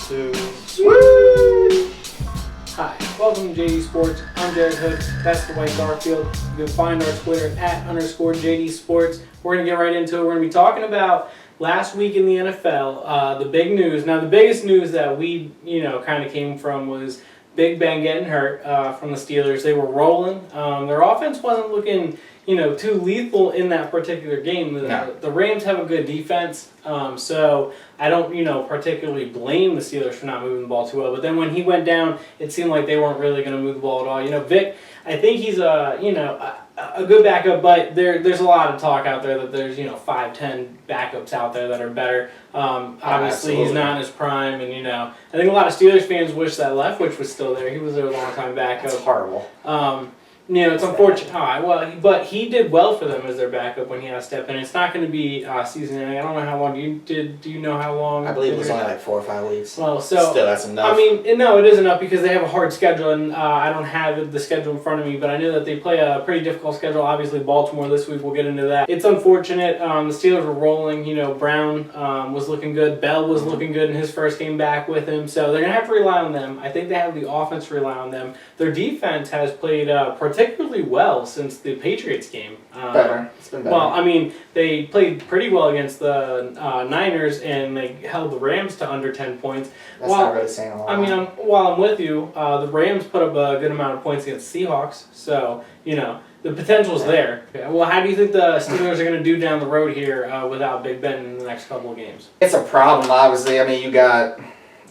2. Woo! Hi, welcome to JD Sports. I'm Jared Hood. That's Dwight Garfield. You can find our Twitter @_JD Sports. We're going to get right into it. We're going to be talking about last week in the NFL, the big news. Now, the biggest news that we, kind of came from was Big Ben getting hurt from the Steelers. They were rolling. Their offense wasn't looking, too lethal in that particular game. The Rams have a good defense, so I don't, particularly blame the Steelers for not moving the ball too well. But then when he went down, it seemed like they weren't really going to move the ball at all. Vic, I think he's a good backup, but there's a lot of talk out there that there's 5-10 backups out there that are better. Obviously, he's not in his prime, and I think a lot of Steelers fans wish that Leftwich was still there. He was their long-time backup. That's horrible. It's unfortunate. But he did well for them as their backup when he had to step in. It's not going to be season-ending. I don't know how long. Do you know how long? I believe it was only like 4 or 5 weeks. Well, so still, that's enough. No, it is enough because they have a hard schedule, and I don't have the schedule in front of me, but I know that they play a pretty difficult schedule. Obviously, Baltimore this week. We'll get into that. It's unfortunate. The Steelers were rolling. Brown was looking good. Bell was looking good in his first game back with him. So they're going to have to rely on them. I think they have the offense to rely on them. Their defense has played particularly well since the Patriots game. Better. It's been better. Well, they played pretty well against the Niners, and they held the Rams to under 10 points. That's not really saying a lot. While I'm with you, the Rams put up a good amount of points against the Seahawks, so, the potential's there. Well, how do you think the Steelers are going to do down the road here without Big Ben in the next couple of games? It's a problem, obviously. You got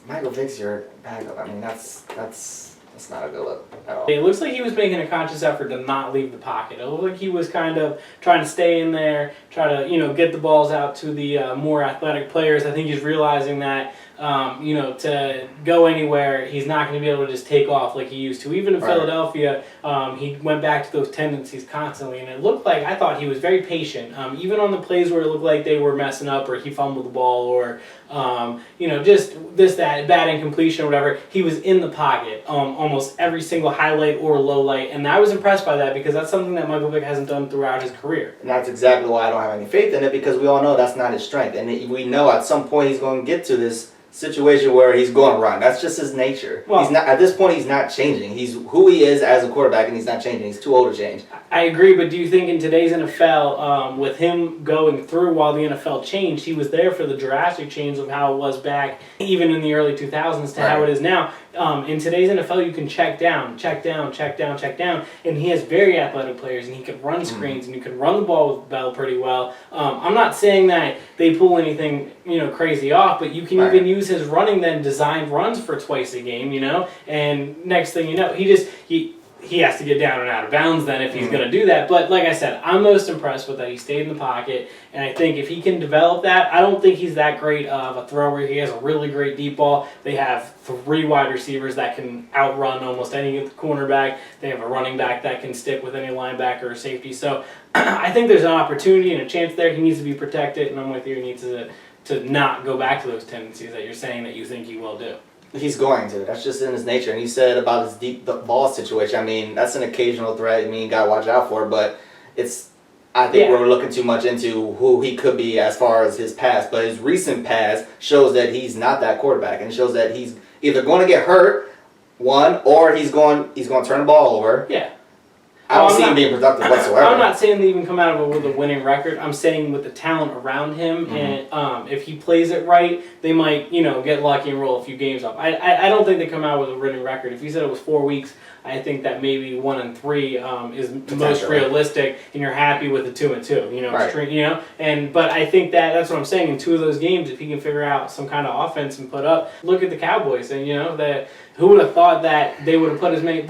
Michael Vick's your backup. That's not a good look at all. It looks like he was making a conscious effort to not leave the pocket. It looked like he was kind of trying to stay in there, try to, get the balls out to the more athletic players. I think he's realizing that, to go anywhere, he's not going to be able to just take off like he used to. Even in Philadelphia, he went back to those tendencies constantly, and it looked like, I thought he was very patient. Even on the plays where it looked like they were messing up or he fumbled the ball or, just that bad incompletion or whatever, he was in the pocket almost every single highlight or low light, and I was impressed by that because that's something that Michael Vick hasn't done throughout his career. And that's exactly why I don't have any faith in it, because we all know that's not his strength, and we know at some point he's going to get to this situation where he's going to run. That's just his nature. Well, he's not at this point. He's not changing. He's who he is as a quarterback, and he's not changing. He's too old to change. I agree, but do you think in today's NFL, with him going through while the NFL changed, he was there for the drastic change of how it was back, even in the early 2000s to how it is now. In today's NFL, you can check down, and he has very athletic players, and he can run screens, and you can run the ball with Bell pretty well. I'm not saying that they pull anything, crazy off, but you can even use his running then designed runs for twice a game, and next thing you know, he has to get down and out of bounds then if he's going to do that. But like I said, I'm most impressed with that. He stayed in the pocket, and I think if he can develop that, I don't think he's that great of a thrower. He has a really great deep ball. They have 3 wide receivers that can outrun almost any cornerback. They have a running back that can stick with any linebacker or safety. So I think there's an opportunity and a chance there. He needs to be protected, and I'm with you. He needs to not go back to those tendencies that you're saying that you think he will do. He's going to. That's just in his nature. And he said about his deep ball situation, that's an occasional threat. You got to watch out for it. But I think we're looking too much into who he could be as far as his past. But his recent past shows that he's not that quarterback. And shows that he's either going to get hurt, or he's going to turn the ball over. Yeah. I don't see him being productive whatsoever. I'm not saying they even come out of it with a winning record. I'm saying with the talent around him, and if he plays it right, they might, get lucky and roll a few games off. I don't think they come out with a winning record. If you said it was 4 weeks, I think that maybe 1-3 is the most realistic, and you're happy with the 2-2. But I think that's what I'm saying. In 2 of those games, if he can figure out some kind of offense and put up, look at the Cowboys, and that. Who would have thought that they would have put as many?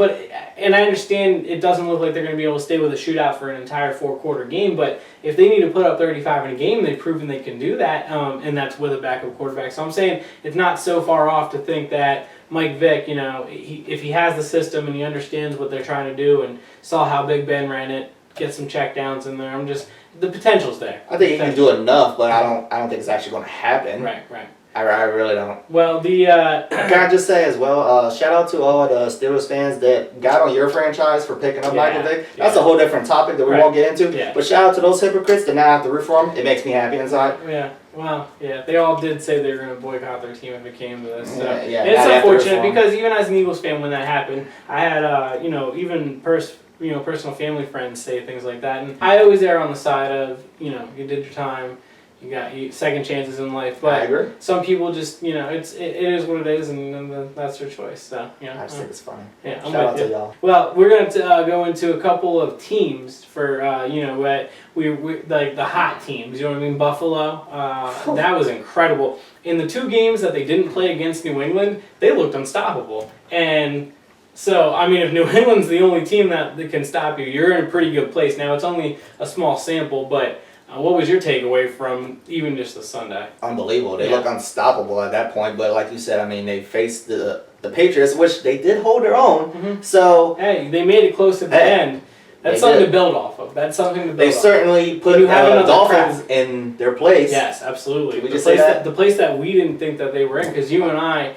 And I understand it doesn't look like they're going to be able to stay with a shootout for an entire 4-quarter game. But if they need to put up 35 in a game, they've proven they can do that, and that's with a backup quarterback. So I'm saying it's not so far off to think that Mike Vick, if he has the system and he understands what they're trying to do, and saw how Big Ben ran it, get some checkdowns in there. The potential's there. I think he can do enough, but I don't think it's actually going to happen. Right. I really don't. Well, can I just say as well, shout out to all the Steelers fans that got on your franchise for picking up Michael Vick. That's a whole different topic that we won't get into. Yeah. But shout out to those hypocrites that now have to root for him. It makes me happy inside. Yeah. Well, yeah, they all did say they were going to boycott their team if it came to this. So. Yeah, It's unfortunate because even as an Eagles fan, when that happened, I had even personal family friends say things like that, and I always err on the side of you did your time. You got second chances in life, but I agree. some people just, it is what it is, and that's their choice. So, I just think it's funny. Yeah, I'm Shout out with you. to y'all. Well, we're going to go into a couple of teams for, what we like the hot teams. You know what I mean? Buffalo. That was incredible. In the 2 games that they didn't play against New England, they looked unstoppable. And so, I mean, if New England's the only team that can stop you, you're in a pretty good place. Now, it's only a small sample, but what was your takeaway from even just the Sunday? Unbelievable. They look unstoppable at that point, but like you said, I mean, they faced the Patriots, which they did hold their own. Mm-hmm. So hey, they made it close at the end. That's something to build off of. That's something to build They off certainly of. put Dolphins in their place. Yes, absolutely. Did we just say that? The place that we didn't think that they were in, because you and I,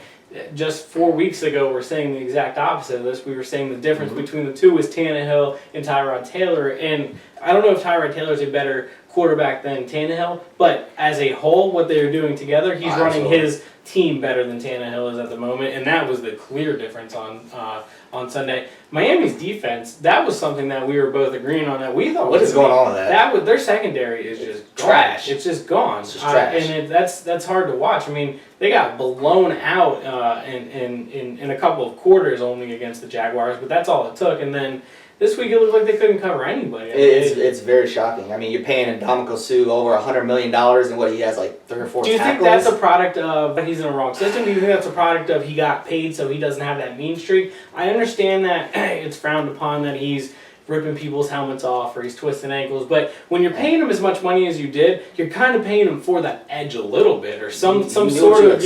just 4 weeks ago, were saying the exact opposite of this. We were saying the difference between the two was Tannehill and Tyrod Taylor. And I don't know if Tyrod Taylor is a better quarterback than Tannehill, but as a whole, what they're doing together, he's running his team better than Tannehill is at the moment, and that was the clear difference on Sunday. Miami's defense, that was something that we were both agreeing on that we thought. What is going on with that? Their secondary is just trash. It's just gone. It's just trash. And that's hard to watch. I mean, they got blown out in a couple of quarters only against the Jaguars, but that's all it took. And then this week it looked like they couldn't cover anybody. It's very shocking. I mean, you're paying Ndamukong Suh over $100 million, and what he has like 3 or 4 tackles. Do you think that's a product of he's in the wrong system? Do you think that's a product of he got paid so he doesn't have that mean streak? I understand that it's frowned upon that he's ripping people's helmets off or he's twisting ankles, but when you're paying him as much money as you did, you're kind of paying him for that edge a little bit or some sort of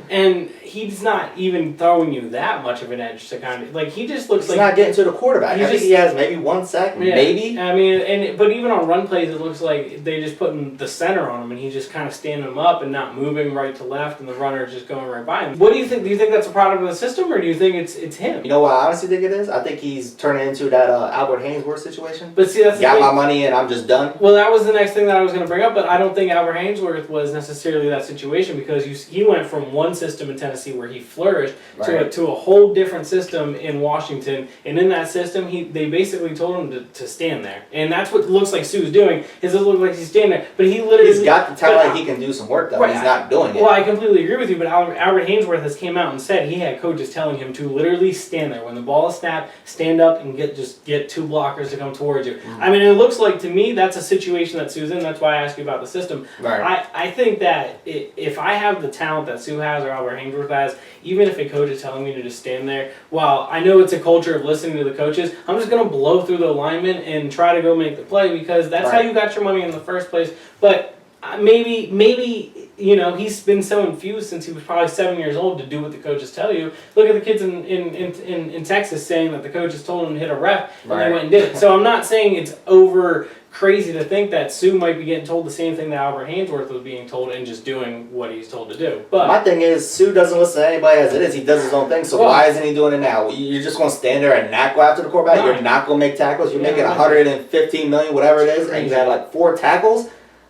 and he's not even throwing you that much of an edge to kind of he just looks he's not getting to the quarterback. I think he has maybe 1 sack, maybe. I mean, but even on run plays, it looks like they just putting the center on him and he's just kind of standing him up and not moving right to left, and the runner just going right by him. What do you think? Do you think that's a product of the system, or do you think it's him? You know what I honestly think it is? I think he's turning into that Albert Hainsworth situation. But see, that's got my money and I'm just done. Well, that was the next thing that I was going to bring up, but I don't think Albert Hainsworth was necessarily that situation because he went from one system in Tennessee where he flourished to a whole different system in Washington, and in that system, they basically told him to stand there, and that's what it looks like Sue's doing. It looks like he's standing there, but he's got the talent. He can do some work though. Right, he's not doing it. Well, I completely agree with you, but Albert Hainsworth has came out and said he had coaches telling him to literally stand there when the ball is snapped, stand up and get 2 blockers to come towards you. I mean, it looks like to me that's a situation that Sue's in. That's why I asked you about the system. Right. I think that if I have the talent that Sue has or Albert Hainsworth has, even if a coach is telling me to just stand there, while I know it's a culture of listening to the coaches, I'm just going to blow through the alignment and try to go make the play because that's how you got your money in the first place. But maybe he's been so infused since he was probably 7 years old to do what the coaches tell you. Look at the kids in Texas saying that the coaches told them to hit a ref and they went and did it. So I'm not saying it's over crazy to think that Sue might be getting told the same thing that Albert Hainsworth was being told and just doing what he's told to do. But my thing is, Sue doesn't listen to anybody as it is. He does his own thing. So why isn't he doing it now? You're just going to stand there and not go after the quarterback? You're not going to make tackles? You're making $115 million, whatever it is, and you had like 4 tackles?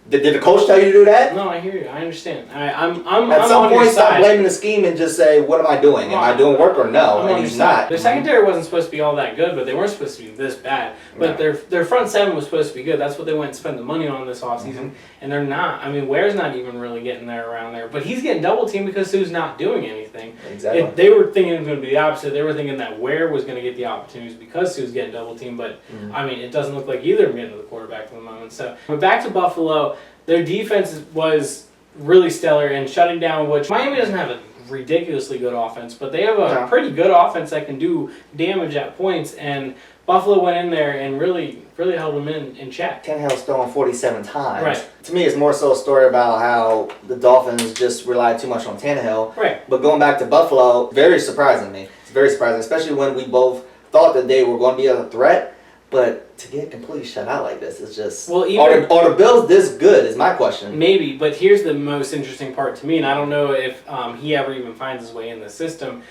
Did the coach tell you to do that? No, I hear you. I understand. I'm at some point, stop blaming the scheme and just say, what am I doing? Am I doing work or no? And he's not. Their secondary wasn't supposed to be all that good, but they weren't supposed to be this bad. But their front 7 was supposed to be good. That's what they went and spent the money on this offseason. And they're not. I mean, Ware's not even really getting there around there. But he's getting double teamed because Sue's not doing anything. Exactly. They were thinking it was going to be the opposite. They were thinking that Ware was going to get the opportunities because Sue's getting double teamed. But, I mean, it doesn't look like either of them getting to the quarterback for the moment. So, but back to Buffalo. Their defense was really stellar in shutting down, which Miami doesn't have a ridiculously good offense, but they have a pretty good offense that can do damage at points, and Buffalo went in there and really held them in check. Tannehill's thrown 47 times. Right. To me, it's more so a story about how the Dolphins just relied too much on Tannehill. Right. But going back to Buffalo, very surprising to me. It's very surprising, especially when we both thought that they were going to be a threat. But to get completely shut out like this, it's just... Well, are the Bills this good is my question. Maybe, but here's the most interesting part to me, and I don't know if he ever even finds his way in the system.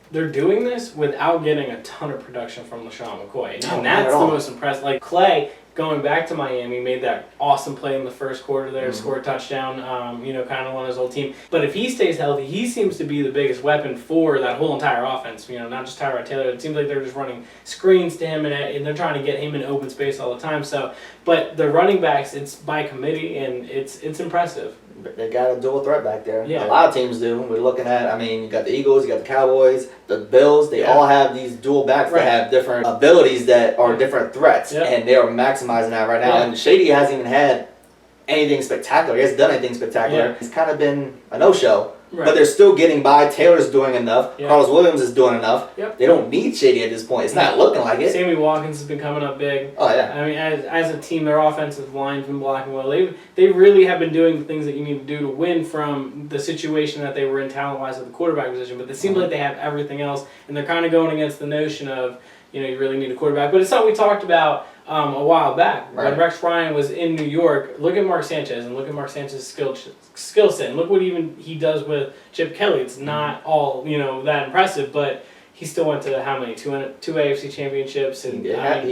They're doing this without getting a ton of production from LaShawn McCoy. And that's the most impressive. Like, Clay going back to Miami, made that awesome play in the first quarter there, scored a touchdown, kind of won his whole team. But if he stays healthy, he seems to be the biggest weapon for that whole entire offense. Not just Tyrod Taylor. It seems like they're just running screens to him, and they're trying to get him in open space all the time. So, but the running backs, it's by committee, and it's impressive. They got a dual threat back there. Yeah. A lot of teams do. We're looking at, you got the Eagles, you got the Cowboys, the Bills. They all have these dual backs that have different abilities that are different threats, and they are maximizing that right now. And Shady hasn't even had anything spectacular. He hasn't done anything spectacular. He's kind of been a no-show. But they're still getting by. Taylor's doing enough. Carlos Williams is doing enough. They don't need Shady at this point. It's not looking like it. Sammy Watkins has been coming up big. Oh, yeah. I mean, as a team, their offensive line's been blocking well. They really have been doing the things that you need to do to win from the situation that they were in talent-wise at the quarterback position. But it seems like they have everything else, and they're kind of going against the notion of, you really need a quarterback. But it's something we talked about a while back. When Rex Ryan was in New York, look at Mark Sanchez, and look at Mark Sanchez's skill set, and look what even he does with Chip Kelly. It's not all that impressive, but he still went to how many? Two AFC championships, and he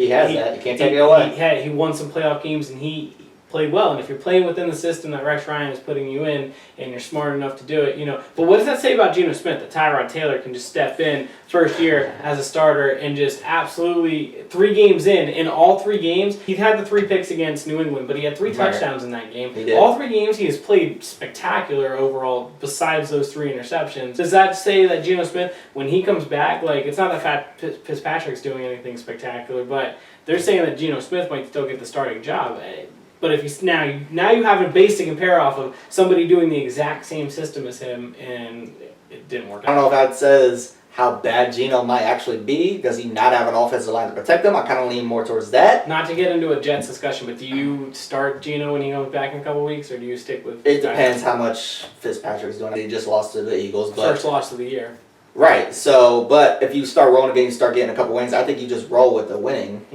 has that. You can't take it away. He won some playoff games, and he played well. And if you're playing within the system that Rex Ryan is putting you in, and you're smart enough to do it, But what does that say about Geno Smith? That Tyrod Taylor can just step in first year as a starter and just absolutely 3 games in all 3 games, he had the 3 picks against New England, but he had 3 touchdowns in that game. All 3 games he has played spectacular overall. Besides those 3 interceptions, does that say that Geno Smith, when he comes back, it's not that Fitzpatrick's doing anything spectacular, but they're saying that Geno Smith might still get the starting job. But if he's now you have a base to compare off of somebody doing the exact same system as him, and it didn't work out. I don't know if that says how bad Geno might actually be. Does he not have an offensive line to protect him? I kind of lean more towards that. Not to get into a Jets discussion, but do you start Geno when he comes back in a couple weeks, or do you stick with? It depends how much Fitzpatrick's doing. He just lost to the Eagles, but first loss of the year. Right. So, but if you start rolling again, you start getting a couple wins. I think you just roll with the winning.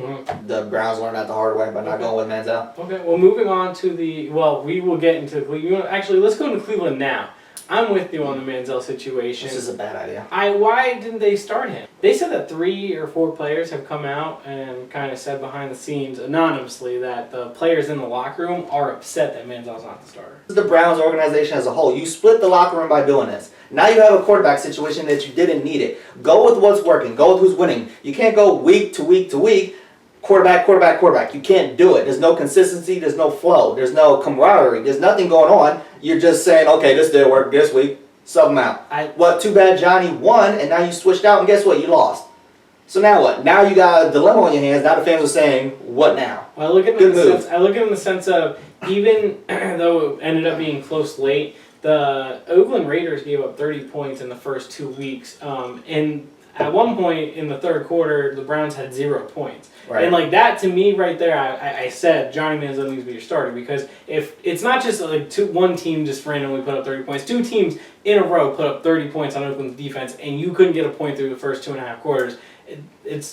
The Browns learned that the hard way by not going with Manziel. Okay. Well, moving on to we will get into Cleveland. Actually, let's go into Cleveland now. I'm with you on the Manziel situation. This is a bad idea. Why didn't they start him? They said that 3 or 4 players have come out and kind of said behind the scenes anonymously that the players in the locker room are upset that Manziel's not the starter. This is the Browns organization as a whole. You split the locker room by doing this. Now you have a quarterback situation that you didn't need it. Go with what's working. Go with who's winning. You can't go week to week to week. Quarterback. You can't do it. There's no consistency. There's no flow. There's no camaraderie. There's nothing going on. You're just saying, okay, this didn't work this week. Sub him out. Too bad Johnny won, and now you switched out, and guess what? You lost. So now what? Now you got a dilemma on your hands. Now the fans are saying, what now? Well, I look at it in the sense of, even though it ended up being close late, the Oakland Raiders gave up 30 points in the first 2 weeks. And at one point in the third quarter, the Browns had 0 points. Right. And that, to me, right there, I said Johnny Manziel needs to be your starter, because if it's not just one team just randomly put up 30 points, 2 teams in a row put up 30 points on Oakland's defense, and you couldn't get a point through the first 2.5 quarters.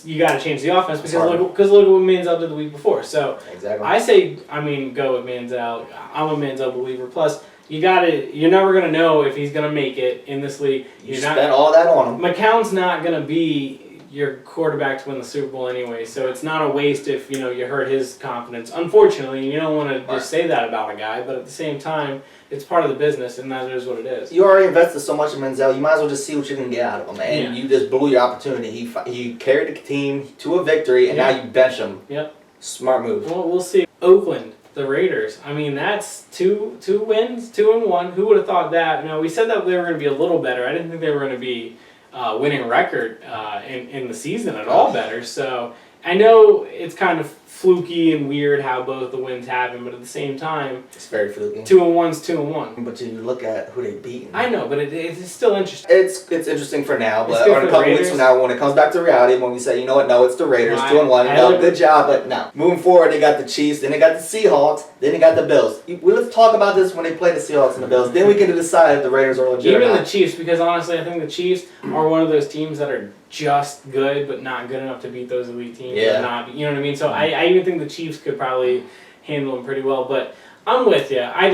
You got to change the offense, because look at what Manziel did the week before. So exactly. I say, go with Manziel. I'm a Manziel believer. Plus, you're never going to know if he's going to make it in this league. You spent all that on him. McCown's not going to be your quarterback to win the Super Bowl anyway, so it's not a waste if you hurt his confidence. Unfortunately, you don't want to just say that about a guy, but at the same time, it's part of the business, and that is what it is. You already invested so much in Manziel, you might as well just see what you can get out of him, and you just blew your opportunity. He carried the team to a victory, and now you bench him. Yep. Smart move. Well, we'll see. Oakland, the Raiders. That's two wins, 2-1. Who would have thought that? Now, we said that they were going to be a little better. I didn't think they were going to be winning record in the season at all better. So I know it's kind of fluky and weird how both the wins happen, but at the same time, it's very fluky. 2-1's 2-1. But you look at who they beat. I know, but it's still interesting. It's interesting for now, but in a couple weeks from now, when it comes back to reality, when we say, you know what, no, it's the Raiders, 2-1, good job, but no. Moving forward, they got the Chiefs, then they got the Seahawks, then they got the Bills. Let's talk about this when they play the Seahawks and the Bills. Then we can decide if the Raiders are legit or not. Even the Chiefs, because honestly, I think the Chiefs are one of those teams that are just good, but not good enough to beat those elite teams. Yeah. You know what I mean? So I even think the Chiefs could probably handle them pretty well. But I'm with you. I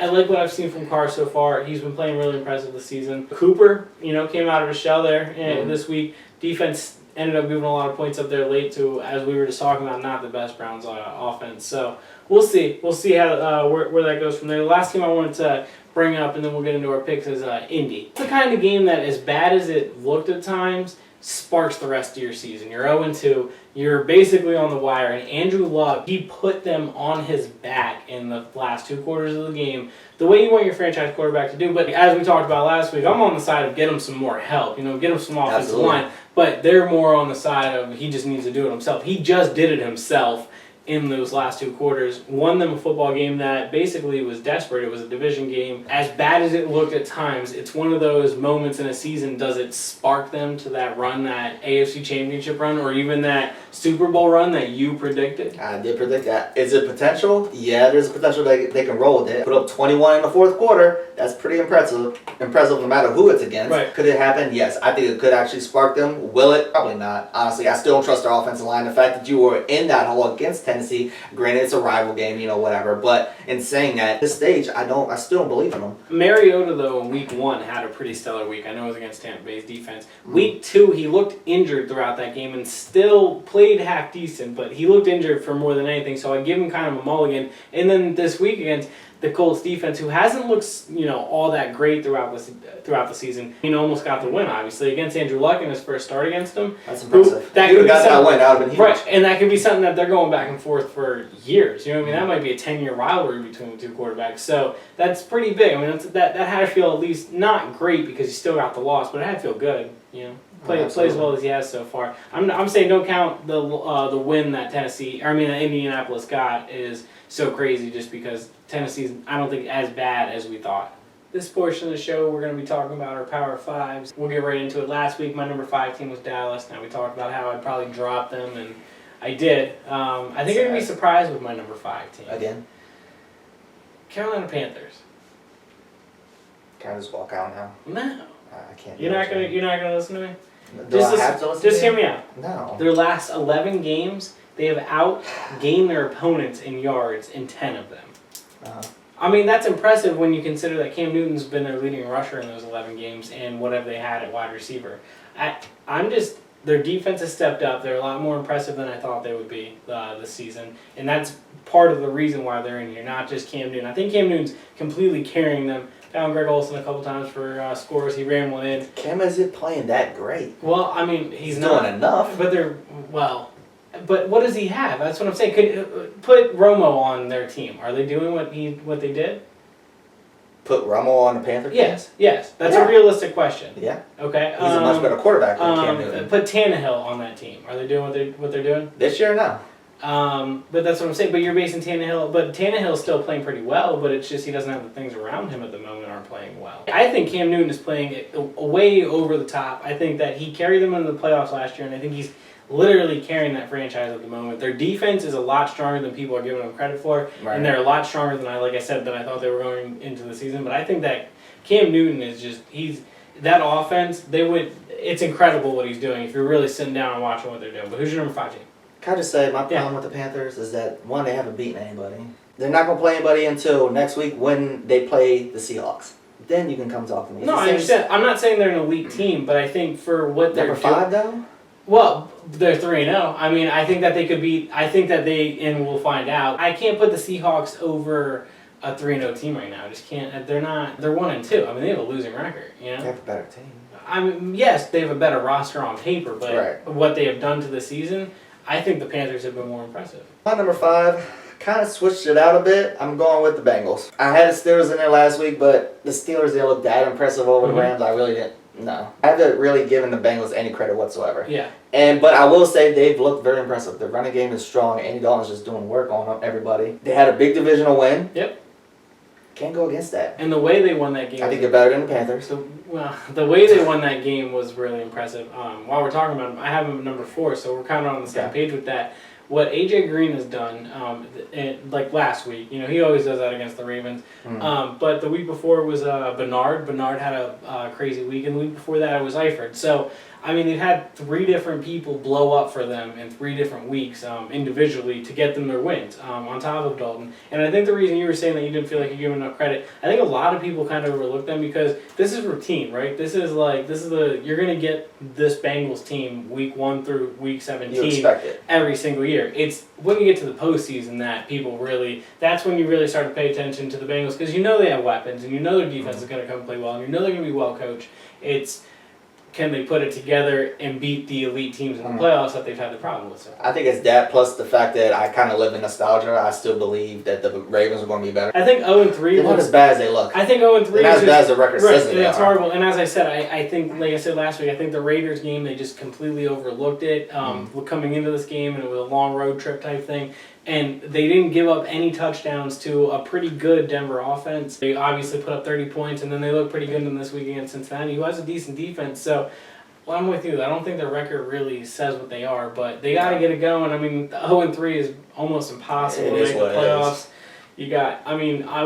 like what I've seen from Carr so far. He's been playing really impressive this season. Cooper, came out of his shell there this week. Defense ended up giving a lot of points up there late to, as we were just talking about, not the best Browns offense. So we'll see. We'll see how where that goes from there. The last team I wanted to bring up, and then we'll get into our picks, is Indy. It's the kind of game that, as bad as it looked at times, sparks the rest of your season. You're 0-2. You're basically on the wire. And Andrew Luck, he put them on his back in the last 2 quarters of the game, the way you want your franchise quarterback to do. But as we talked about last week, I'm on the side of get him some more help. Get him some offensive line. But they're more on the side of he just needs to do it himself. He just did it himself in those last 2 quarters, won them a football game that basically was desperate. It was a division game. As bad as it looked at times, it's one of those moments in a season, does it spark them to that run, that AFC Championship run, or even that Super Bowl run that you predicted? I did predict that. Is it potential? Yeah, there's a potential they can roll with it. Put up 21 in the 4th quarter. That's pretty impressive. Impressive no matter who it's against. Right. Could it happen? Yes. I think it could actually spark them. Will it? Probably not. Honestly, I still don't trust their offensive line. The fact that you were in that hole against Tennessee, granted it's a rival game, whatever. But in saying that, at this stage, I still don't believe in them. Mariota, though, in week 1 had a pretty stellar week. I know it was against Tampa Bay's defense. Week 2, he looked injured throughout that game and still played half decent, but he looked injured for more than anything, so I give him kind of a mulligan. And then this week against the Colts defense, who hasn't looked, all that great throughout the season, almost got the win, obviously, against Andrew Luck in his first start against him. That's impressive. That win, that would have been huge. Right, and that could be something that they're going back and forth for years. You know what I mean? That might be a 10-year rivalry between the 2 quarterbacks. So that's pretty big. I mean, that had to feel at least not great because he still got the loss, but it had to feel good. Play as well as he has so far. I'm saying don't count the win that that Indianapolis got is so crazy just because Tennessee's, I don't think, as bad as we thought. This portion of the show, we're going to be talking about our Power 5s. We'll get right into it. Last week, my number 5 team was Dallas. Now we talked about how I'd probably drop them, and I did. I think you're going to be surprised with my number 5 team. Again? Carolina Panthers. Can I just walk out now? No. I can't. You're not gonna listen to me? Do I have to listen just to hear me out. No. Their last 11 games, they have outgained their opponents in yards in 10 of them. Uh-huh. I mean, that's impressive when you consider that Cam Newton's been their leading rusher in those 11 games and whatever they had at wide receiver. Their defense has stepped up. They're a lot more impressive than I thought they would be this season. And that's part of the reason why they're in here, not just Cam Newton. I think Cam Newton's completely carrying them. Found Greg Olsen a couple times for scores. He ran one in. Cam isn't playing that great. Well, I mean, he's not doing enough. But what does he have? That's what I'm saying. Put Romo on their team. Are they doing what they did? Put Romo on the Panther team? Yes. That's a realistic question. Yeah. Okay. He's a much better quarterback than Cam Newton. Put Tannehill on that team. Are they doing what they're doing? This year, no. But that's what I'm saying. But you're basing Tannehill. But Tannehill's still playing pretty well. But it's just he doesn't have the things around him at the moment aren't playing well. I think Cam Newton is playing way over the top. I think that he carried them into the playoffs last year, and I think he's literally carrying that franchise at the moment. Their defense is a lot stronger than people are giving them credit for, and they're a lot stronger than I thought they were going into the season. But I think that Cam Newton is that offense. It's incredible what he's doing if you're really sitting down and watching what they're doing. But who's your number 5 team? Can I just say my problem with the Panthers is that, one, they haven't beaten anybody. They're not going to play anybody until next week when they play the Seahawks. Then you can come talk to me. No, I understand. I'm not saying they're an elite team, but I think for what they're number 5 though. Well, they're 3-0. I mean, I think that they could beat. I think that and we'll find out. I can't put the Seahawks over a 3-0 team right now. I just can't. They're not. They're 1-2. I mean, they have a losing record. They have a better team. I mean, yes, they have a better roster on paper, but what they have done to the season, I think the Panthers have been more impressive. My number 5, kind of switched it out a bit. I'm going with the Bengals. I had the Steelers in there last week, but the Steelers didn't look that impressive over the Rams. I really didn't. No. I haven't really given the Bengals any credit whatsoever. Yeah. But I will say they've looked very impressive. The running game is strong. Andy Dalton's just doing work on everybody. They had a big divisional win. Yep. Can't go against that. And the way they won that game... I think they're better than the Panthers. The way they won that game was really impressive. While we're talking about them, I have them at number 4, so we're kind of on the same page with that. What A.J. Green has done, like last week, he always does that against the Ravens. But the week before was Bernard. Bernard had a crazy week, and the week before that it was Eifert. So I mean, they've had 3 different people blow up for them in 3 different weeks individually to get them their wins on top of Dalton. And I think the reason you were saying that you didn't feel like you gave them enough credit, I think a lot of people kind of overlook them because this is routine, right? You're going to get this Bengals team week 1 through week 17 You expect it every single year. It's when you get to the postseason that that's when you really start to pay attention to the Bengals because you know they have weapons and you know their defense is going to come play well and you know they're going to be well coached. It's can they put it together and beat the elite teams in the playoffs that they've had the problem with so far. I think it's that plus the fact that I kind of live in nostalgia. I still believe that the Ravens are going to be better. I think 0-3. They're not as bad as they look. I think 0-3 They're not as bad as the record says they are. It's horrible. And as I said, I think, like I said last week, I think the Raiders game, they just completely overlooked it. Coming into this game, and it was a long road trip type thing. And they didn't give up any touchdowns to a pretty good Denver offense. They obviously put up 30 points, and then they look pretty good in this week against Cincinnati, who has a decent defense. So, well, I'm with you. I don't think their record really says what they are, but they got to get it going. I mean, 0-3 is almost impossible to make the playoffs. You got,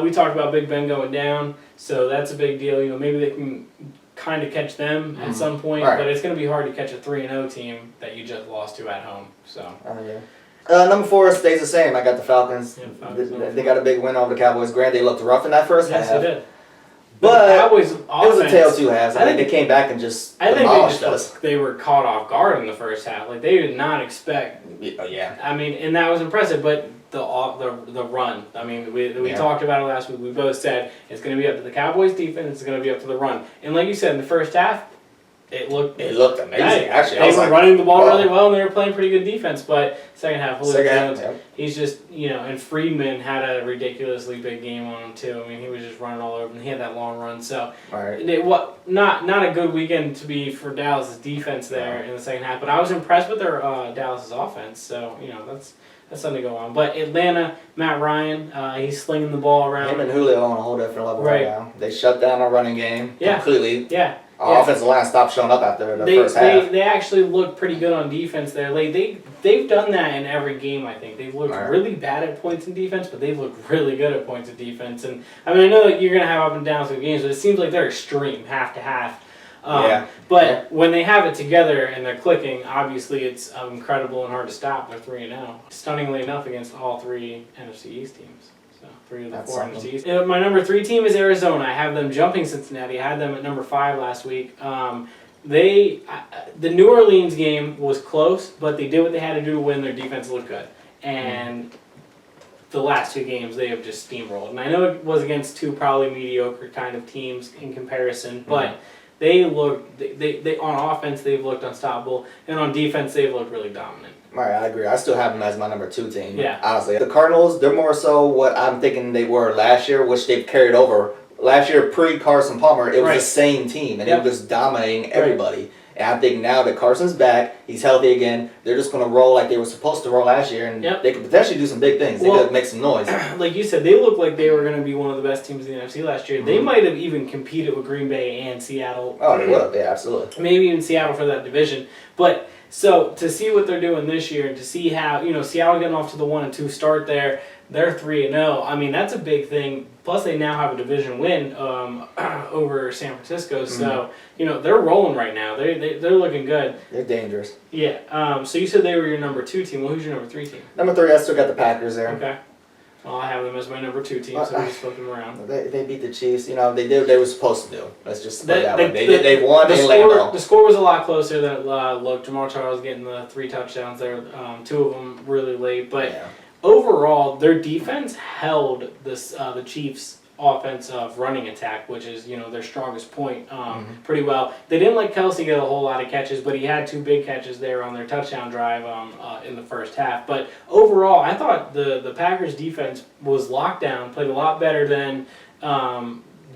we talked about Big Ben going down, so that's a big deal. You know, maybe they can kind of catch them at some point, but it's going to be hard to catch a 3-0 team that you just lost to at home. So. Number 4 stays the same. I got the Falcons. Yeah, they got a big win over the Cowboys. Granted, they looked rough in that first half. Yes, they did. But the Cowboys offense, it was a tale of 2 halves. I think they came back and just demolished us. They were caught off guard in the first half. Like, they did not expect. Yeah. And that was impressive. But the run. I mean, we talked about it last week. We both said it's going to be up to the Cowboys defense. It's going to be up to the run. And like you said, in the first half, it looked amazing. Actually, they were running the ball really well, and they were playing pretty good defense. But second half, Julio Jones, he's just and Freeman had a ridiculously big game on him too. I mean, he was just running all over, and he had that long run. So, not a good weekend to be for Dallas' defense there in the second half. But I was impressed with their Dallas' offense. So that's something to go on. But Atlanta, Matt Ryan, he's slinging the ball around. Him and Julio on a whole different level right now. They shut down our running game completely. Yeah. Our offensive line stopped showing up after the first half. They actually look pretty good on defense there. They've done that in every game, I think. They've looked really bad at points in defense, but they've looked really good at points of defense. And I know that you're going to have up and downs with games, but it seems like they're extreme, half to half. But when they have it together and they're clicking, obviously it's incredible and hard to stop. They're 3-0. Stunningly enough against all 3 NFC East teams. 3 of the 4 NFC East. My number 3 team is Arizona. I have them jumping Cincinnati. I had them at number 5 last week. The New Orleans game was close, but they did what they had to do to win. Their defense looked good. And the last 2 games, they have just steamrolled. And I know it was against 2 probably mediocre kind of teams in comparison, but they looked, they on offense, they've looked unstoppable. And on defense, they've looked really dominant. Right, I agree. I still have them as my number 2 team. Yeah. Honestly, the Cardinals, they're more so what I'm thinking they were last year, which they've carried over. Last year, pre-Carson Palmer, it was the same team, and they were just dominating everybody. And I think now that Carson's back, he's healthy again, they're just going to roll like they were supposed to roll last year, and they could potentially do some big things. They could make some noise. Like you said, they looked like they were going to be one of the best teams in the NFC last year. They might have even competed with Green Bay and Seattle. Oh, they would have. Yeah, absolutely. Maybe even Seattle for that division. But so to see what they're doing this year, and to see how Seattle getting off to the 1-2 start there, they're 3-0. I mean, that's a big thing. Plus, they now have a division win over San Francisco. So they're rolling right now. They're looking good. They're dangerous. Yeah. So you said they were your number 2 team. Well, who's your number 3 team? Number 3, I still got the Packers there. Okay. Well, I have them as my number 2 team, so we just flip them around. They beat the Chiefs. They did what they were supposed to do. Let's just put that way. They won. The score was a lot closer than it looked. Jamal Charles getting the 3 touchdowns there. 2 of them really late, but overall, their defense held the Chiefs' offensive running attack, which is their strongest point, pretty well. They didn't let Kelsey get a whole lot of catches, but he had 2 big catches there on their touchdown drive in the first half. But overall, I thought the Packers' defense was locked down, played a lot better than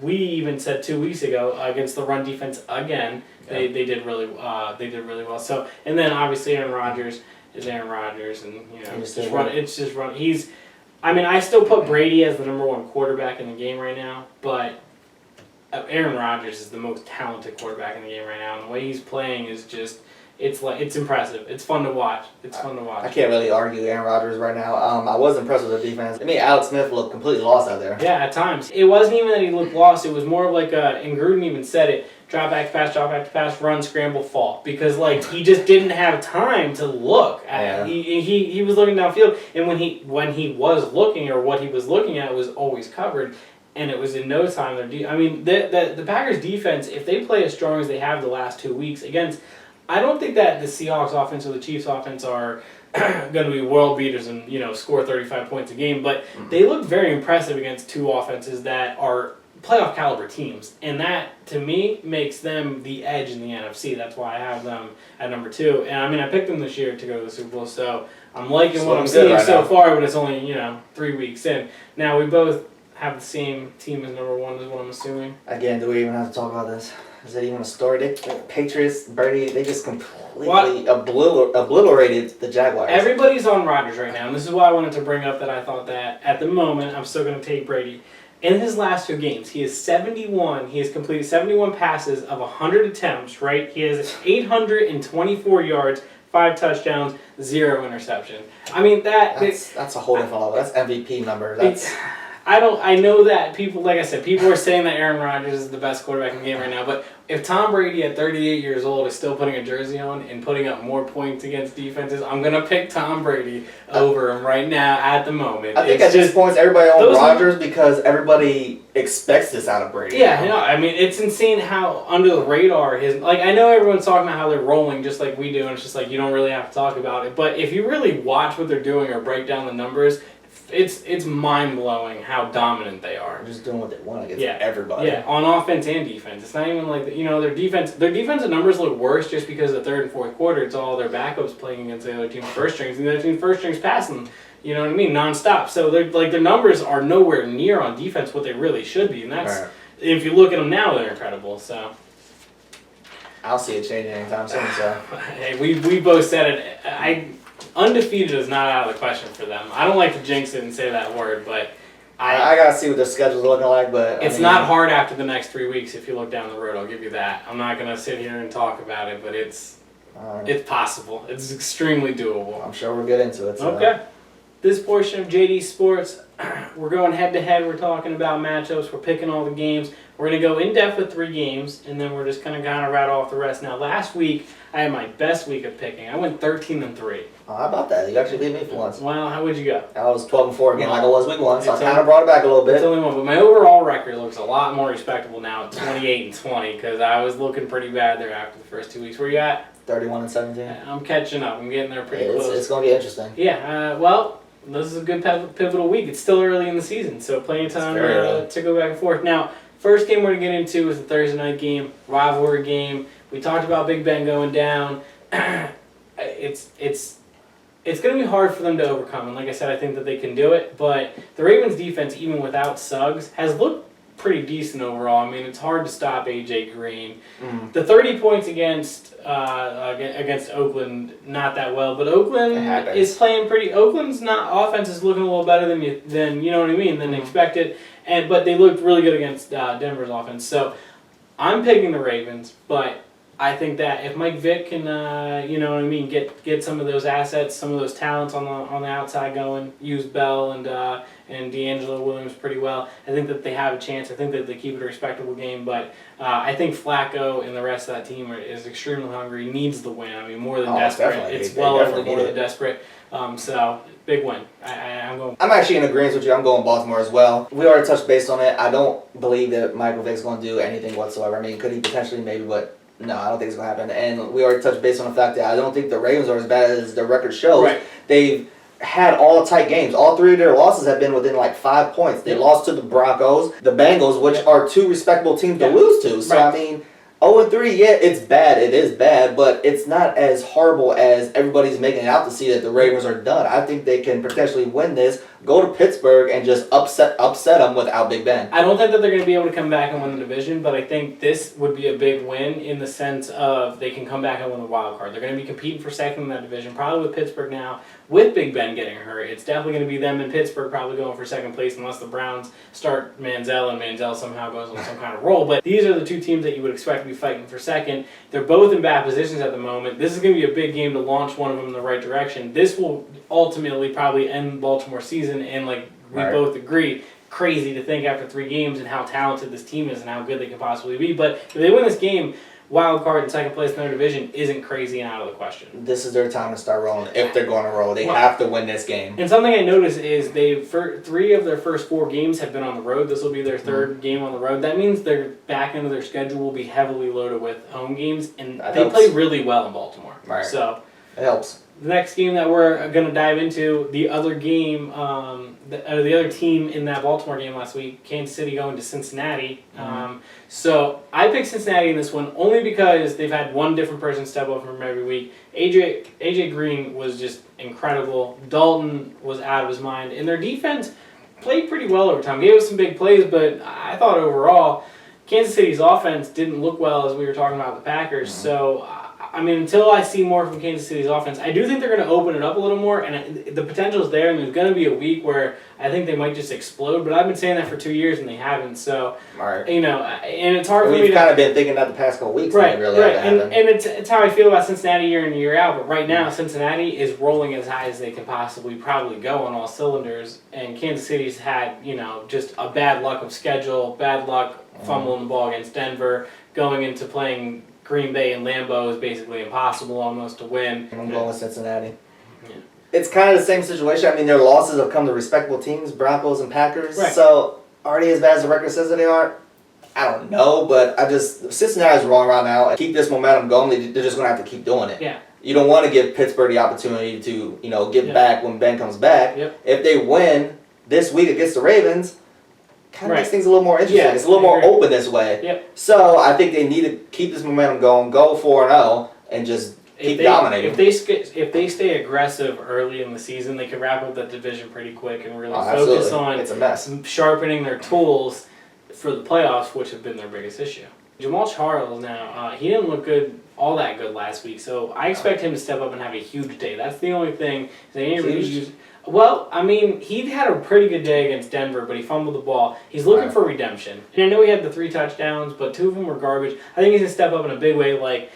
we even said 2 weeks ago against the run defense again. They did really well. So, and then obviously Aaron Rodgers is Aaron Rodgers, and it's just run. I still put Brady as the number 1 quarterback in the game right now, but Aaron Rodgers is the most talented quarterback in the game right now, and the way he's playing is just it's impressive. It's fun to watch. I can't really argue Aaron Rodgers right now. I was impressed with the defense. Alex Smith looked completely lost out there. Yeah, at times. It wasn't even that he looked lost. It was more of like and Gruden even said it. drop back to pass, run, scramble, fall. Because, like, he just didn't have time to look. He was looking downfield, and when he was looking, or what he was looking at was always covered, and it was in no time. The Packers' defense, if they play as strong as they have the last 2 weeks against, I don't think that the Seahawks offense or the Chiefs offense are going to be world beaters and score 35 points a game, but they look very impressive against two offenses that are playoff caliber teams, and that to me makes them the edge in the NFC. That's why I have them at number 2. And I picked them this year to go to the Super Bowl, so I'm liking what I'm seeing so far. But it's only 3 weeks in. Now we both have the same team as number 1, is what I'm assuming. Again, do we even have to talk about this? Is it even a story? The Patriots, Brady, they just completely obliterated the Jaguars. Everybody's on Rodgers right now, and this is why I wanted to bring up that I thought that at the moment I'm still going to take Brady. In his last 2 games, he has completed 71 passes of 100 attempts, right? He has 824 yards, 5 touchdowns, 0 interception. That's a whole different level. That's MVP number. I know that people, like I said, people are saying that Aaron Rodgers is the best quarterback in the game right now, but if Tom Brady at 38 years old is still putting a jersey on and putting up more points against defenses, I'm going to pick Tom Brady over him right now at the moment. I think at this point, everybody on Rodgers because everybody expects this out of Brady. Yeah, it's insane how under the radar I know everyone's talking about how they're rolling just like we do, and it's just like you don't really have to talk about it, but if you really watch what they're doing or break down the numbers, it's mind-blowing how dominant they are. They're just doing what they want against everybody. Yeah, on offense and defense. It's not even like, their defensive numbers look worse just because the third and fourth quarter, it's all their backups playing against the other team's first strings, and the other team's first strings passing, nonstop. So their numbers are nowhere near on defense what they really should be, and that's, if you look at them now, they're incredible, so. I'll see it changing anytime soon, so. Hey, we both said it. Undefeated is not out of the question for them. I don't like to jinx it and say that word, but I gotta see what their schedule's looking like. But it's not hard after the next 3 weeks if you look down the road. I'll give you that. I'm not gonna sit here and talk about it, but it's possible. It's extremely doable. I'm sure we'll get into it. So. Okay. This portion of JD Sports, we're going head to head. We're talking about matchups. We're picking all the games. We're going to go in depth with 3 games, and then we're just going to kind of rattle off the rest. Now, last week, I had my best week of picking. I went 13-3. Oh, how about that? You actually beat me for once. Well, how would you go? I was 12-4 again, like I was week 1, so I kind of brought it back a little bit. It's only 1, but my overall record looks a lot more respectable now at 28-20, because I was looking pretty bad there after the first 2 weeks. Where you at? 31-17. I'm catching up. I'm getting there pretty close. It's going to be interesting. Yeah, this is a good pivotal week. It's still early in the season, so plenty of time to go back and forth. Now, first game we're going to get into is the Thursday night game, rivalry game. We talked about Big Ben going down. It's going to be hard for them to overcome, and like I said, I think that they can do it, but the Ravens' defense, even without Suggs, has looked pretty decent overall. It's hard to stop A.J. Green. The 30 points against Oakland, not that well, but Oakland is playing pretty. Oakland's offense is looking a little better than expected, but they looked really good against Denver's offense. So I'm picking the Ravens, but I think that if Mike Vick can, get some of those assets, some of those talents on the outside going, use Bell and D'Angelo Williams pretty well, I think that they have a chance. I think that they keep it a respectable game, but I think Flacco and the rest of that team is extremely hungry, needs the win. More than desperate. It's well over more than desperate. So big win. I'm going. I'm actually in agreement with you. I'm going Baltimore as well. We already touched base on it. I don't believe that Michael Vick's going to do anything whatsoever. Could he potentially maybe, but. No, I don't think it's going to happen. And we already touched base on the fact that I don't think the Ravens are as bad as their record shows. Right. They've had all tight games. All 3 of their losses have been within 5 points. They lost to the Broncos, the Bengals, which are 2 respectable teams to lose to. So, 0-3, yeah, it's bad. It is bad, but it's not as horrible as everybody's making it out to see that the Ravens are done. I think they can potentially win this, go to Pittsburgh, and just upset them without Big Ben. I don't think that they're going to be able to come back and win the division, but I think this would be a big win in the sense of they can come back and win the wild card. They're going to be competing for second in that division, probably with Pittsburgh now. With Big Ben getting hurt, it's definitely going to be them and Pittsburgh probably going for second place unless the Browns start Manziel and Manziel somehow goes on some kind of roll. But these are the 2 teams that you would expect to be fighting for second. They're both in bad positions at the moment. This is going to be a big game to launch one of them in the right direction. This will ultimately probably end Baltimore's season, and we both agree, crazy to think after 3 games and how talented this team is and how good they can possibly be. But if they win this game, wild card in second place in their division isn't crazy and out of the question. This is their time to start rolling. If they're going to roll, they have to win this game. And something I noticed is they've 3 of their first 4 games have been on the road. This will be their 3rd game on the road. That means their back end of their schedule will be heavily loaded with home games, and they play really well in Baltimore. Right. So it helps. The next game that we're going to dive into, the other game, the other team in that Baltimore game last week, Kansas City going to Cincinnati. So I picked Cincinnati in this one only because they've had one different person step up from every week. AJ Green was just incredible. Dalton was out of his mind. And their defense played pretty well over time. Gave us some big plays, but I thought overall Kansas City's offense didn't look well as we were talking about the Packers. So I mean, until I see more from Kansas City's offense, I do think they're going to open it up a little more, and the potential is there, and there's going to be a week where I think they might just explode, but I've been saying that for 2 years, and they haven't, so, you know, and it's hard for me to... We've kind of been thinking that the past couple weeks. Right, really and it's how I feel about Cincinnati year in and year out, but right now, Cincinnati is rolling as high as they can possibly probably go on all cylinders, and Kansas City's had, you know, just a bad luck of schedule, bad luck fumbling the ball against Denver, going into playing Green Bay and Lambeau is basically impossible almost to win. I'm going with Cincinnati. Yeah. It's kind of the same situation. I mean, their losses have come to respectable teams, Broncos and Packers. Right. So, are they as bad as the record says that they are? I don't know, but Cincinnati's wrong right now. Keep this momentum going. They're just going to have to keep doing it. Yeah. You don't want to give Pittsburgh the opportunity to, you know, get back when Ben comes back. Yep. If they win this week against the Ravens, kind of makes things a little more interesting. Yeah, it's a little more open this way. Yep. So I think they need to keep this momentum going, go 4-0, and just keep dominating. If they stay aggressive early in the season, they can wrap up that division pretty quick and really focus on it's a mess. Sharpening their tools for the playoffs, which have been their biggest issue. Jamal Charles now, he didn't look all that good last week, so I expect him to step up and have a huge day. That's the only thing. Well, I mean, he had a pretty good day against Denver, but he fumbled the ball. He's looking for redemption. And I know he had the 3 touchdowns, but 2 of them were garbage. I think he's going to step up in a big way, like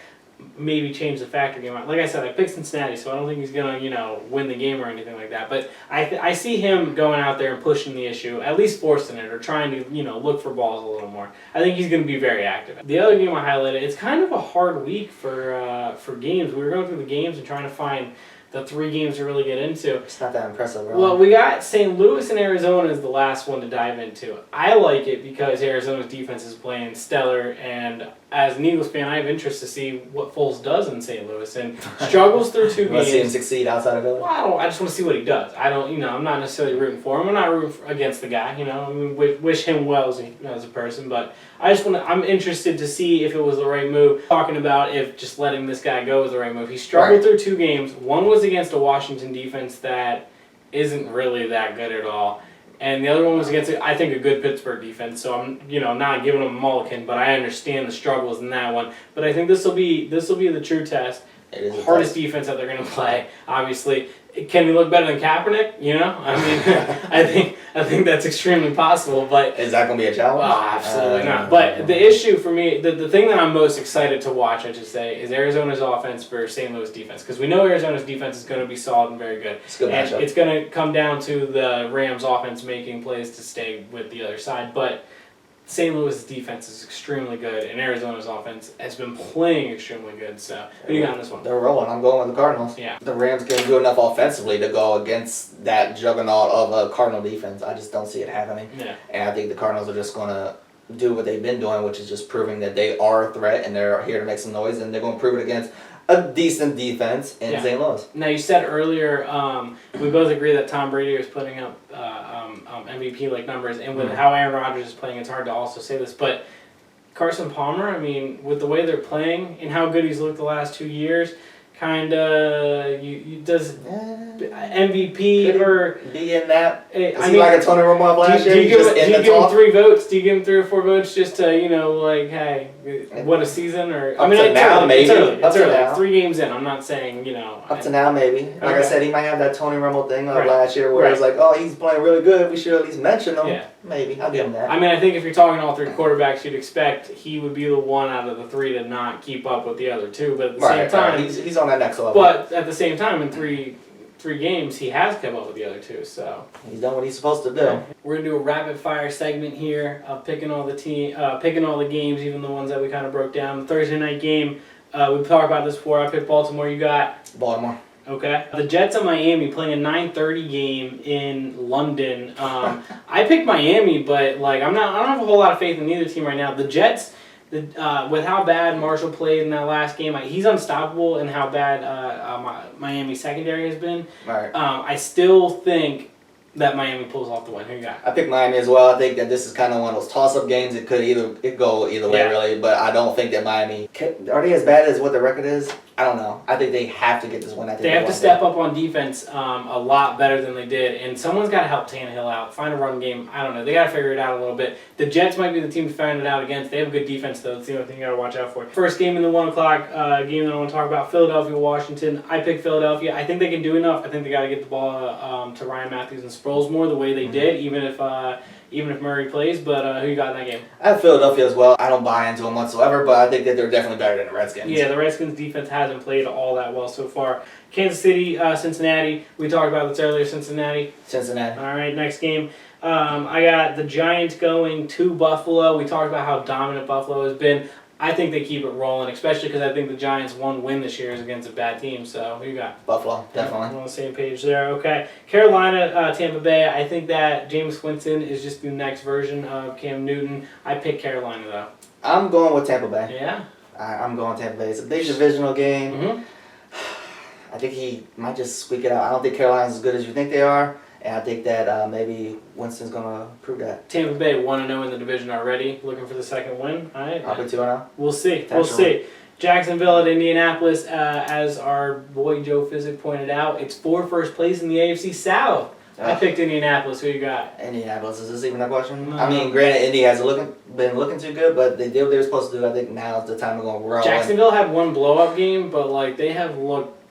maybe change the factor game. Like I said, I picked Cincinnati, so I don't think he's going to, you know, win the game or anything like that. But I see him going out there and pushing the issue, at least forcing it or trying to, you know, look for balls a little more. I think he's going to be very active. The other game I highlighted, it's kind of a hard week for games. We were going through the games and trying to find the 3 games to really get into. It's not that impressive, really. Well, we got St. Louis and Arizona is the last one to dive into. I like it because Arizona's defense is playing stellar, and as an Eagles fan, I have interest to see what Foles does in St. Louis, and struggles through 2 games. Want to see him succeed outside of Philly? Well, I just want to see what he does. I'm not necessarily rooting for him. I'm not rooting against the guy. You know, I mean, wish him well as a person, but I'm interested to see if it was the right move. Talking about if just letting this guy go was the right move. He struggled through 2 games. One was against a Washington defense that isn't really that good at all. And the other one was against, I think, a good Pittsburgh defense. So I'm, you know, not giving him a mulligan, but I understand the struggles in that one. But I think this will be the true test. It is the hardest defense that they're going to play. Obviously, can he look better than Kaepernick? You know, I mean, I think that's extremely possible. But is that going to be a challenge? Oh, absolutely not. But the issue for me, the thing that I'm most excited to watch, I should say, is Arizona's offense for St. Louis defense, because we know Arizona's defense is going to be solid and very good. It's a good matchup. It's going to come down to the Rams' offense making plays to stay with the other side, but St. Louis' defense is extremely good, and Arizona's offense has been playing extremely good. So, who do you got on this one? They're rolling. I'm going with the Cardinals. Yeah. The Rams can do enough offensively to go against that juggernaut of a Cardinal defense. I just don't see it happening. Yeah. And I think the Cardinals are just going to do what they've been doing, which is just proving that they are a threat and they're here to make some noise, and they're going to prove it against a decent defense in St. Louis. Now, you said earlier, we both agree that Tom Brady is putting up MVP-like numbers, and with how Aaron Rodgers is playing, it's hard to also say this, but Carson Palmer, I mean, with the way they're playing and how good he's looked the last 2 years, kind of, does MVP or be in that? Is he like a Tony Romo of last year? Do you give him 3 votes? Do you give him 3 or 4 votes just to, you know, like, hey, what a season? Or I mean, it's early. It's early. 3 games in. I'm not saying, you know. Up to now, maybe. Like I said, he might have that Tony Romo thing of last year where it's like, oh, he's playing really good. We should at least mention him. Yeah. Maybe. I'll give him that. I mean, I think if you're talking all 3 quarterbacks, you'd expect he would be the one out of the 3 to not keep up with the other 2. But at the same time, he's on that next level. But at the same time, in 3 3 games, he has come up with the other 2. So he's done what he's supposed to do. We're gonna do a rapid fire segment here of picking all the picking all the games, even the ones that we kind of broke down. The Thursday night game, we've talked about this before. I picked Baltimore. You got Baltimore. Okay. The Jets and Miami playing a 9:30 game in London. I picked Miami, but like I don't have a whole lot of faith in either team right now. The Jets, with how bad Marshall played in that last game, he's unstoppable, and how bad Miami's secondary has been. Right. I still think that Miami pulls off the win. Who you got? I picked Miami as well. I think that this is kind of one of those toss-up games. It could go either way, really. But I don't think that Miami are they as bad as what the record is? I don't know. I think they have to get this win. I think they have to step up on defense a lot better than they did, and someone's got to help Tannehill out. Find a run game. I don't know. They got to figure it out a little bit. The Jets might be the team to find it out against. They have a good defense, though. That's the only thing you got to watch out for. First game in the 1 o'clock game that I want to talk about, Philadelphia, Washington. I picked Philadelphia. I think they can do enough. I think they got to get the ball to Ryan Matthews and Sproles more the way they did, even if Murray plays. But who you got in that game? I have Philadelphia as well. I don't buy into them whatsoever, but I think that they're definitely better than the Redskins. Yeah, the Redskins' defense hasn't played all that well so far. Kansas City, Cincinnati. We talked about this earlier. Cincinnati. All right, next game. I got the Giants going to Buffalo. We talked about how dominant Buffalo has been. I think they keep it rolling, especially because I think the Giants' one win this year is against a bad team. So who you got? Buffalo, definitely. We're on the same page there. Okay. Carolina, Tampa Bay. I think that Jameis Winston is just the next version of Cam Newton. I pick Carolina, though. I'm going with Tampa Bay. Yeah? I'm going Tampa Bay. It's a big divisional game. Mm-hmm. I think he might just squeak it out. I don't think Carolina's as good as you think they are. And I think that maybe Winston's going to prove that. Tampa Bay 1-0 in the division already, looking for the second win. All right. Probably 2-0. We'll see. We'll see. Jacksonville at Indianapolis, as our boy Joe Fizzik pointed out, it's for first place in the AFC South. I picked Indianapolis. Who you got? Indianapolis. Is this even a question? No. I mean, granted, Indy has been looking too good, but they did what they were supposed to do. I think now's the time to go roll. Jacksonville had one blow-up game, but like they have looked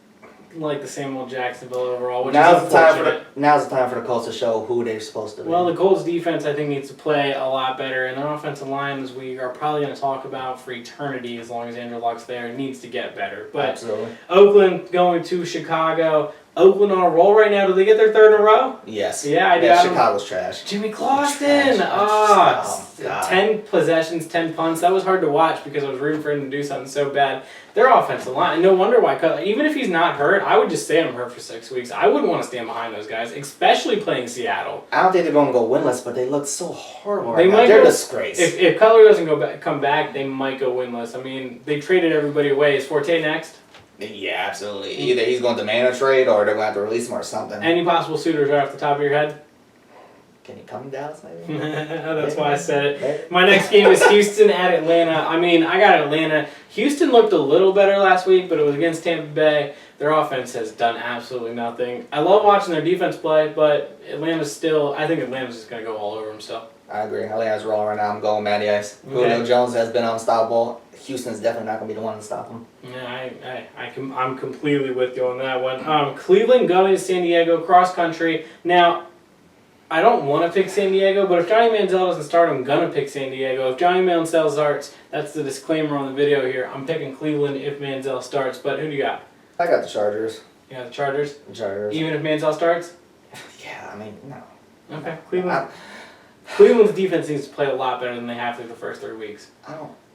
like the same old Jacksonville overall, which is unfortunate. Now's the time for the Colts to show who they're supposed to be. Well, the Colts defense, I think, needs to play a lot better, and their offensive line, as we are probably going to talk about for eternity as long as Andrew Luck's there, needs to get better. But absolutely. Oakland going to Chicago. Oakland on a roll right now. Do they get their third in a row? Yes. Yeah, I got Chicago's trash. Jimmy Clausen. Oh, God. 10 possessions, 10 punts. That was hard to watch because I was rooting for him to do something so bad. Their offensive line, no wonder why. Even if he's not hurt, I would just stay on him hurt for 6 weeks. I wouldn't want to stand behind those guys, especially playing Seattle. I don't think they're going to go winless, but they look so horrible right now. They're a disgrace. If Cutler doesn't come back, they might go winless. I mean, they traded everybody away. Is Forte next? Yeah, absolutely. Either he's going to demand a trade or they're going to have to release him or something. Any possible suitors right off the top of your head? Can he come to Dallas, maybe? That's why I said it. My next game is Houston at Atlanta. I mean, I got Atlanta. Houston looked a little better last week, but it was against Tampa Bay. Their offense has done absolutely nothing. I love watching their defense play, but I think Atlanta's just going to go all over them still. I agree. Atlanta's rolling right now. I'm going Matty Ice. Julio Jones has been unstoppable. Houston's definitely not going to be the one to stop him. Yeah, I'm completely with you on that one. Cleveland going to San Diego, cross country. Now, I don't want to pick San Diego, but if Johnny Manziel doesn't start, I'm going to pick San Diego. If Johnny Manziel starts, that's the disclaimer on the video here. I'm picking Cleveland if Manziel starts, but who do you got? I got the Chargers. You got the Chargers? The Chargers. Even if Manziel starts? Yeah, I mean, no. Okay, Cleveland's defense needs to play a lot better than they have through the first 3 weeks.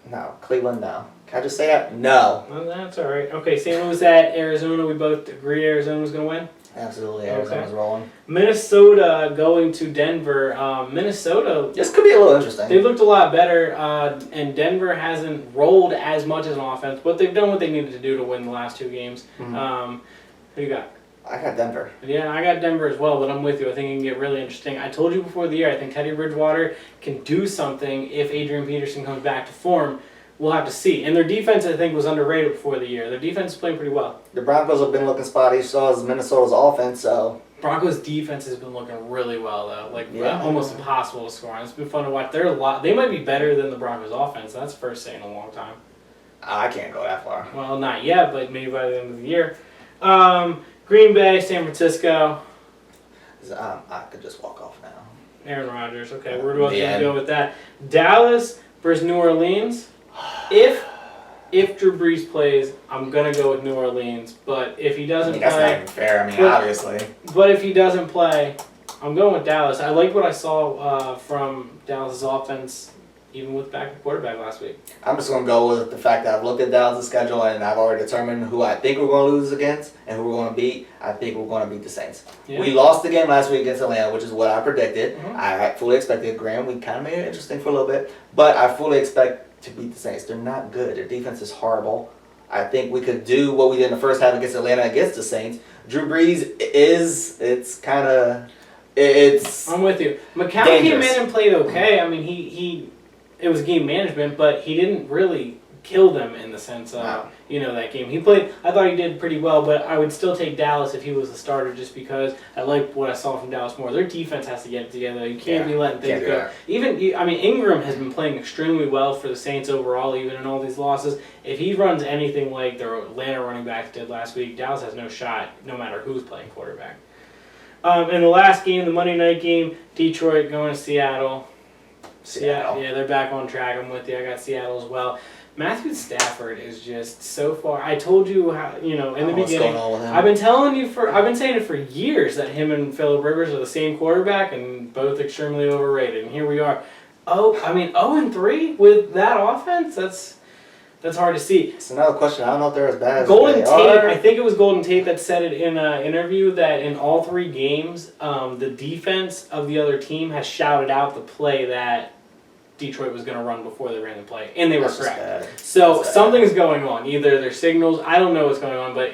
No. Cleveland, no. Can I just say that? No. Well, that's all right. Okay, St. Louis at Arizona. We both agree Arizona's going to win? Absolutely, Arizona's rolling. Minnesota going to Denver. Minnesota. This could be a little interesting. They looked a lot better, and Denver hasn't rolled as much as an offense, but they've done what they needed to do to win the last 2 games. Mm-hmm. Who you got? I got Denver. Yeah, I got Denver as well, but I'm with you. I think it can get really interesting. I told you before the year, I think Teddy Bridgewater can do something if Adrian Peterson comes back to form. We'll have to see. And their defense, I think, was underrated before the year. Their defense is playing pretty well. The Broncos have been looking spotty, so has Minnesota's offense, so... Broncos' defense has been looking really well, though. Almost impossible to score on. It's been fun to watch. They might be better than the Broncos' offense. That's the first say in a long time. I can't go that far. Well, not yet, but maybe by the end of the year. Green Bay, San Francisco. I could just walk off now. Aaron Rodgers. Okay, we're both going to go with that. Dallas versus New Orleans. If if Drew Brees plays, I'm gonna go with New Orleans. But if he doesn't that's not play, even fair. I mean, obviously. But if he doesn't play, I'm going with Dallas. I like what I saw from Dallas' offense, even with backup quarterback last week. I'm just going to go with the fact that I've looked at Dallas' schedule and I've already determined who I think we're going to lose against and who we're going to beat. I think we're going to beat the Saints. Yeah. We lost the game last week against Atlanta, which is what I predicted. Mm-hmm. I fully expected Graham. We kind of made it interesting for a little bit. But I fully expect to beat the Saints. They're not good. Their defense is horrible. I think we could do what we did in the first half against Atlanta against the Saints. Drew Brees I'm with you. McCown came in and played okay. I mean, it was game management, but he didn't really kill them in the sense of, that game. He played, I thought he did pretty well, but I would still take Dallas if he was the starter just because I like what I saw from Dallas more. Their defense has to get it together. You can't be letting things go. Ingram has been playing extremely well for the Saints overall, even in all these losses. If he runs anything like their Atlanta running backs did last week, Dallas has no shot, no matter who's playing quarterback. In the last game, the Monday night game, Detroit going to Seattle. Seattle. Yeah, they're back on track. I'm with you. I got Seattle as well. Matthew Stafford is just so far. I told you how, in the beginning. What's going on with him? I've been saying it for years that him and Phillip Rivers are the same quarterback and both extremely overrated. And here we are. 0-3 with that offense. That's hard to see. It's another question. I don't know if they're as bad as Golden Tate, I think it was Golden Tate that said it in an interview that in all 3 games, the defense of the other team has shouted out the play that Detroit was going to run before they ran the play, and they were correct. So something's going on. Either their signals, I don't know what's going on, but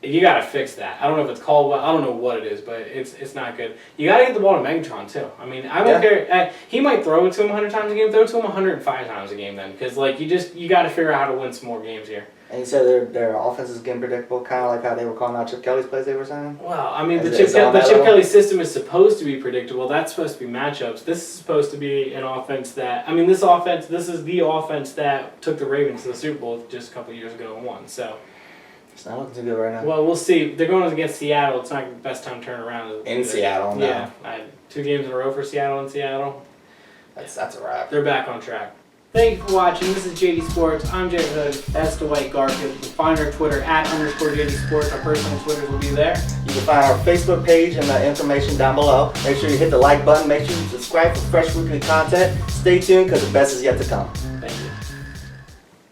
you got to fix that. I don't know if it's called, I don't know what it is, but it's not good. You got to get the ball to Megatron too. I mean, I don't care. He might throw it to him 100 times a game. Throw it to him 105 times a game then, because you got to figure out how to win some more games here. And you said their offense is getting predictable, kind of like how they were calling out Chip Kelly's plays. They were saying. Well, I mean, the Chip Kelly system is supposed to be predictable. That's supposed to be matchups. This is supposed to be an offense that this is the offense that took the Ravens to the Super Bowl just a couple years ago and won. So. It's not looking too good right now. Well, we'll see. They're going against Seattle. It's not the best time to turn around. In Seattle, no. Yeah, 2 games in a row for Seattle in Seattle. That's a wrap. They're back on track. Thank you for watching. This is JD Sports. I'm Jarrett Hood. That's Dwight Garfield. You can find our Twitter @_JD Sports. Our personal Twitters will be there. You can find our Facebook page and the information down below. Make sure you hit the like button. Make sure you subscribe for fresh weekly content. Stay tuned because the best is yet to come.